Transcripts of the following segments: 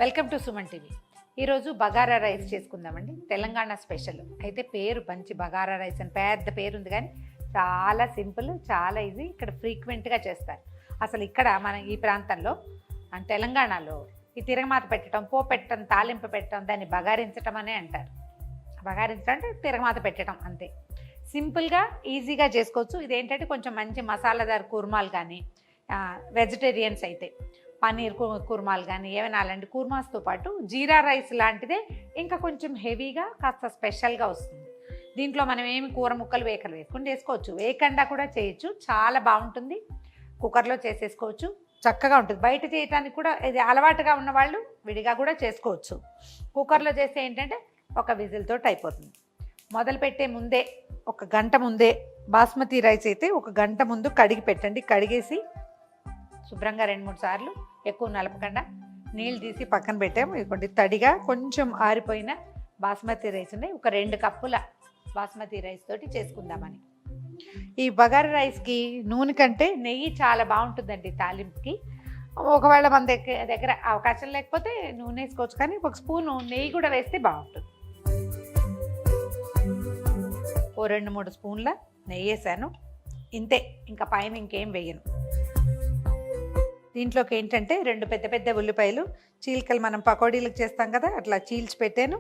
Welcome to Suman TV. ఈరోజు bagara rice చేసుకుందామండి. Telangana special అయితే పేరు మంచి బగారా రైస్ అని పెద్ద పేరు ఉంది, కానీ చాలా సింపుల్, చాలా ఈజీ. ఇక్కడ ఫ్రీక్వెంట్గా చేస్తారు. అసలు ఇక్కడ మన ఈ ప్రాంతంలో తెలంగాణలో ఈ తిరగమాత పెట్టడం, పో పెట్టడం, తాలింపు పెట్టడం, దాన్ని బగారించడం అనే అంటారు. బగారించడం అంటే తిరగమాత పెట్టడం అంతే. సింపుల్గా ఈజీగా చేసుకోవచ్చు. ఇదేంటంటే కొంచెం మంచి మసాలాదార్ కుర్మాలు కానీ, వెజిటేరియన్స్ అయితే పన్నీర్ కుర్మాలు కానీ ఏమైనా అలాంటి కుర్మాస్తో పాటు జీరా రైస్ లాంటిదే ఇంకా కొంచెం హెవీగా కాస్త స్పెషల్గా వస్తుంది. దీంట్లో మనం ఏమి కూర ముక్కలు వేసుకుని చేసుకోవచ్చు, వేయకుండా కూడా చేయొచ్చు. చాలా బాగుంటుంది. కుక్కర్లో చేసేసుకోవచ్చు, చక్కగా ఉంటుంది. బయట చేయడానికి కూడా ఇది అలవాటుగా ఉన్నవాళ్ళు విడిగా కూడా చేసుకోవచ్చు. కుక్కర్లో చేస్తే ఏంటంటే ఒక విజిల్తో అయిపోతుంది. మొదలుపెట్టే ముందే ఒక గంట ముందే బాస్మతి రైస్ అయితే ఒక గంట ముందు కడిగి పెట్టండి. కడిగేసి శుభ్రంగా 2-3 సార్లు, ఎక్కువ నలపకుండా నీళ్ళు తీసి పక్కన పెట్టాము. ఇదిగోండి తడిగా కొంచెం ఆరిపోయిన బాస్మతి రైస్ ఉన్నాయి. ఒక 2 కప్పుల బాస్మతి రైస్ తోటి చేసుకుందామని. ఈ బగారా రైస్కి నూనె కంటే నెయ్యి చాలా బాగుంటుందండి తాలింపుకి. ఒకవేళ మన దగ్గర అవకాశం లేకపోతే నూనె వేసుకోవచ్చు, కానీ ఒక స్పూను నెయ్యి కూడా వేస్తే బాగుంటుంది. ఓ 2-3 స్పూన్ల నెయ్యి వేసాను, ఇంతే. ఇంకా పైన ఇంకేం వేయను. దీంట్లోకి ఏంటంటే 2 పెద్ద ఉల్లిపాయలు చీలికలు మనం పకోడీలకు చేస్తాం కదా, అట్లా చీల్చి పెట్టాను.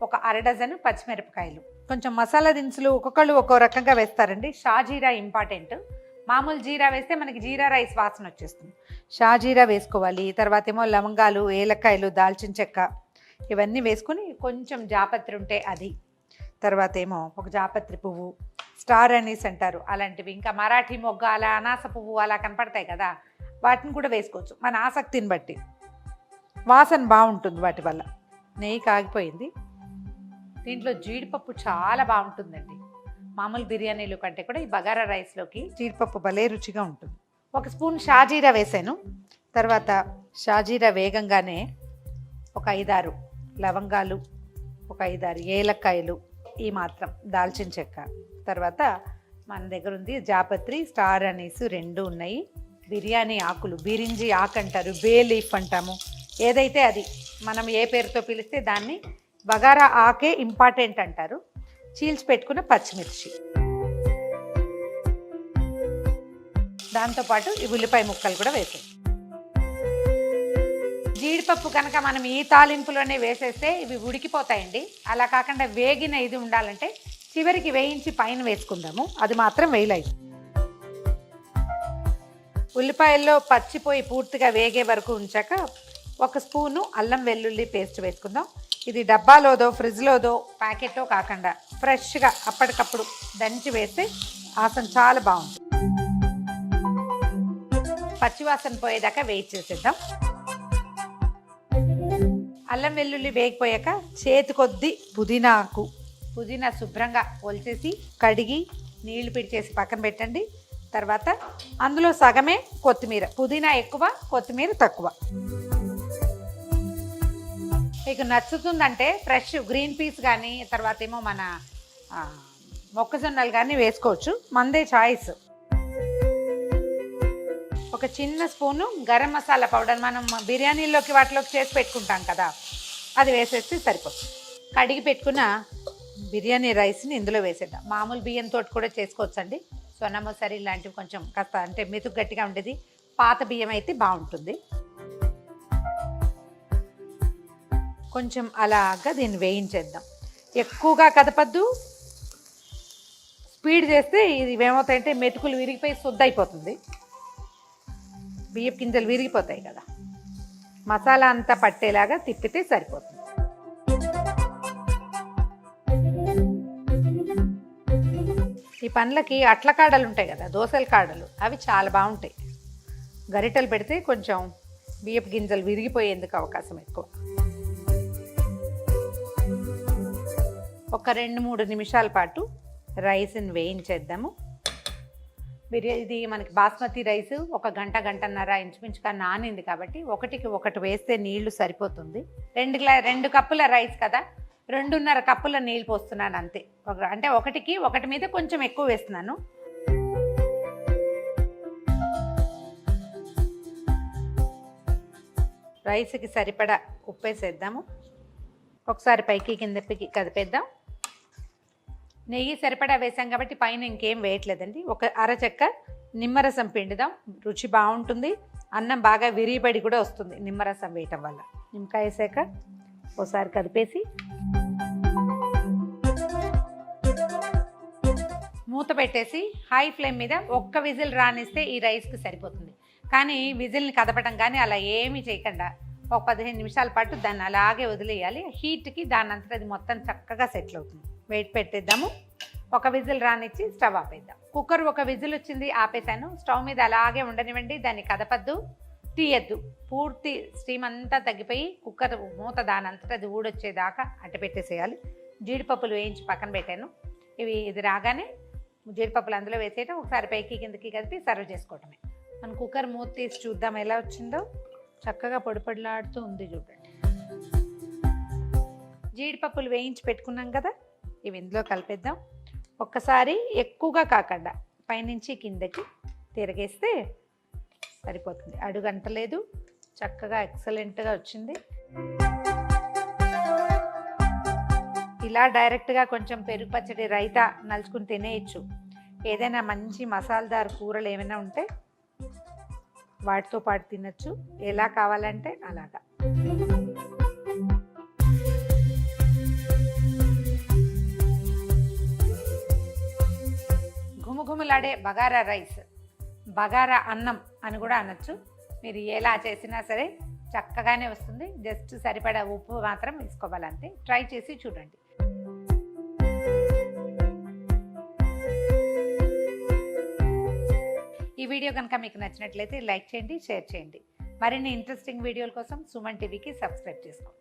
ఒక 1/2 డజను పచ్చిమిరపకాయలు. కొంచెం మసాలా దినుసులు ఒక్కొక్కళ్ళు ఒక్కో రకంగా వేస్తారండి. షాజీరా ఇంపార్టెంట్. మామూలు జీరా వేస్తే మనకి జీరా రైస్ వాసన వచ్చేస్తుంది. షాజీరా వేసుకోవాలి. తర్వాత ఏమో లవంగాలు, ఏలక్కాయలు, దాల్చిన చెక్క ఇవన్నీ వేసుకుని కొంచెం జాపత్రి ఉంటే అది, తర్వాత ఏమో ఒక జాపత్రి పువ్వు, స్టార్ అనీస్ అంటారు అలాంటివి, ఇంకా మరాఠీ మొగ్గ అలా అనాస పువ్వు అలా కనపడతాయి కదా, వాటిని కూడా వేసుకోవచ్చు మన ఆసక్తిని బట్టి. వాసన బాగుంటుంది వాటి వల్ల. నెయ్యి కాగిపోయింది. దీంట్లో జీడిపప్పు చాలా బాగుంటుందండి. మామూలు బిర్యానీలు కంటే కూడా ఈ బగారా రైస్లోకి జీడిపప్పు భలే రుచిగా ఉంటుంది. 1 స్పూన్ షాజీరా వేసాను. తర్వాత షాజీరా వేగంగానే ఒక 5-6 లవంగాలు, ఒక 5-6 ఏలక్కాయలు, ఈ మాత్రం దాల్చిన చెక్క, తర్వాత మన దగ్గర ఉంది జాపత్రి, స్టార్ అనీస్ 2 ఉన్నాయి. బిర్యానీ ఆకులు, బిరింజి ఆకు అంటారు, బే లీఫ్ అంటాము, ఏదైతే అది మనం ఏ పేరుతో పిలిస్తే దాన్ని. బగారా ఆకే ఇంపార్టెంట్ అంటారు. చీల్చి పెట్టుకున్న పచ్చిమిర్చి, దాంతోపాటు ఈ ఉల్లిపాయ ముక్కలు కూడా వేసాం. జీడిపప్పు కనుక మనం ఈ తాలింపులోనే వేసేస్తే ఇవి ఉడికిపోతాయండి. అలా కాకుండా వేగిన ఇది ఉండాలంటే చివరికి వేయించి పైన వేసుకుందాము. అది మాత్రం వేయలేదు. ఉల్లిపాయల్లో పచ్చిపోయి పూర్తిగా వేగే వరకు ఉంచాక 1 స్పూను అల్లం వెల్లుల్లి పేస్ట్ వేసుకుందాం. ఇది డబ్బాలోదో ఫ్రిడ్జ్లోదో ప్యాకెట్లో కాకుండా ఫ్రెష్గా అప్పటికప్పుడు దంచి వేస్తే వాసన చాలా బాగుంటుంది. పచ్చివాసన పోయేదాకా వేయి చేసేద్దాం. అల్లం వెల్లుల్లి వేగిపోయాక చేతి కొద్ది పుదీనా శుభ్రంగా ఒలిచేసి కడిగి నీళ్లు పిడిచేసి పక్కన పెట్టండి. తర్వాత అందులో సగమే కొత్తిమీర, పుదీనా ఎక్కువ, కొత్తిమీర తక్కువ. మీకు నచ్చుతుందంటే ఫ్రెష్ గ్రీన్ పీస్ కానీ, తర్వాత ఏమో మన మొక్కజొన్నలు కానీ వేసుకోవచ్చు, మందే చాయిస్. ఒక చిన్న స్పూను గరం మసాలా పౌడర్, మనం బిర్యానీలోకి వాటిలోకి చేసి పెట్టుకుంటాం కదా, అది వేసేస్తే సరిపోతుంది. కడిగి పెట్టుకున్న బిర్యానీ రైస్ని ఇందులో వేసేద్దాం. మామూలు బియ్యంతో కూడా చేసుకోవచ్చండి. సోనా మసూరి లాంటివి కొంచెం కాస్త అంటే మెతుకు గట్టిగా ఉండేది, పాత బియ్యం అయితే బాగుంటుంది. కొంచెం అలాగా దీన్ని వేయించేద్దాం. ఎక్కువగా కదపద్దు, స్పీడ్ చేస్తే ఇది ఏమవుతాయంటే మెతుకులు విరిగిపోయి శుద్ధైపోతుంది, బియ్యపు గింజలు విరిగిపోతాయి కదా. మసాలా అంతా పట్టేలాగా తిప్పితే సరిపోతుంది. ఈ పండ్లకి అట్ల కాడలు ఉంటాయి కదా, దోసల కాడలు, అవి చాలా బాగుంటాయి. గరిటెలు పెడితే కొంచెం బియ్యపు గింజలు విరిగిపోయేందుకు అవకాశం ఎక్కువ. ఒక 2-3 నిమిషాల పాటు రైస్ని వేయించేద్దాము. ఇది మనకి బాస్మతి రైస్ ఒక గంటన్నర ఇంచుమించుగా నానింది కాబట్టి 1కి 1 వేస్తే నీళ్లు సరిపోతుంది. 2 కప్పుల రైస్ కదా, 2.5 కప్పుల నీళ్ళు పోస్తున్నాను అంతే. అంటే 1కి 1 మీద కొంచెం ఎక్కువ వేస్తున్నాను. రైస్కి సరిపడా ఉప్పు వేసేద్దాము. ఒకసారి పైకి కిందకి కదిపేద్దాం. నెయ్యి సరిపడా వేసాం కాబట్టి పైన ఇంకేం వేయట్లేదండి. ఒక అరచెక్క నిమ్మరసం పిండుదాం, రుచి బాగుంటుంది. అన్నం బాగా విరిబడి కూడా వస్తుంది నిమ్మరసం వేయటం వల్ల. నిమ్మకాయ వేసాక ఒకసారి కదిపేసి మూత పెట్టేసి హై ఫ్లేమ్ మీద ఒక్క విజిల్ రానిస్తే ఈ రైస్కి సరిపోతుంది. కానీ విజిల్ని కదపడం కానీ అలా ఏమీ చేయకుండా ఒక 15 నిమిషాల పాటు దాన్ని అలాగే వదిలేయాలి. హీట్కి దాని అంతటా అది మొత్తం చక్కగా సెటిల్ అవుతుంది. వెయిట్ పెట్టేద్దాము. ఒక విజిల్ రానిచ్చి స్టవ్ ఆపేద్దాం. కుక్కర్ ఒక విజిల్ వచ్చింది, ఆపేసాను. స్టవ్ మీద అలాగే ఉండనివ్వండి, దాన్ని కదపద్దు, తీయద్దు. పూర్తి స్టీమ్ అంతా తగ్గిపోయి కుక్కర్ మూత దాని అంతటా అది ఊడొచ్చేదాకా అట్ట పెట్టేసేయాలి. జీడిపప్పులు వేయించి పక్కన పెట్టాను. ఇది రాగానే జీడిపప్పులు అందులో వేసేయటం, ఒకసారి పైకి కిందకి కలిపి సర్వ్ చేసుకోవటమే. మన కుక్కర్ మూత తీసి చూద్దాం ఎలా వచ్చిందో. చక్కగా పొడిపొడిలాడుతూ ఉంది చూడండి. జీడిపప్పులు వేయించి పెట్టుకున్నాం కదా, ఇవి ఇందులో కలిపేద్దాం. ఒక్కసారి ఎక్కువగా కాకుండా పైనుంచి కిందకి తిరిగేస్తే సరిపోతుంది. అడుగంటలేదు, చక్కగా ఎక్సలెంట్గా వచ్చింది. ఇలా డైరెక్ట్గా కొంచెం పెరుగు పచ్చడి రైతా నలుచుకుని తినేయచ్చు. ఏదైనా మంచి మసాలాదార్ కూరలు ఏమైనా ఉంటే వాటితో పాటు తినచ్చు. ఎలా కావాలంటే అలాగా. ఘుమఘుమలాడే బగారా రైస్, బగారా అన్నం అని కూడా అనొచ్చు. మీరు ఎలా చేసినా సరే చక్కగానే వస్తుంది. జస్ట్ సరిపడా ఉప్పు మాత్రం వేసుకోవాలంతే. ట్రై చేసి చూడండి. ఈ వీడియో కనుక మీకు నచ్చినట్లయితే లైక్ చేయండి, షేర్ చేయండి. మరిన్ని ఇంట్రెస్టింగ్ వీడియోల కోసం సుమన్ టీవీకి సబ్స్క్రైబ్ చేసుకోండి.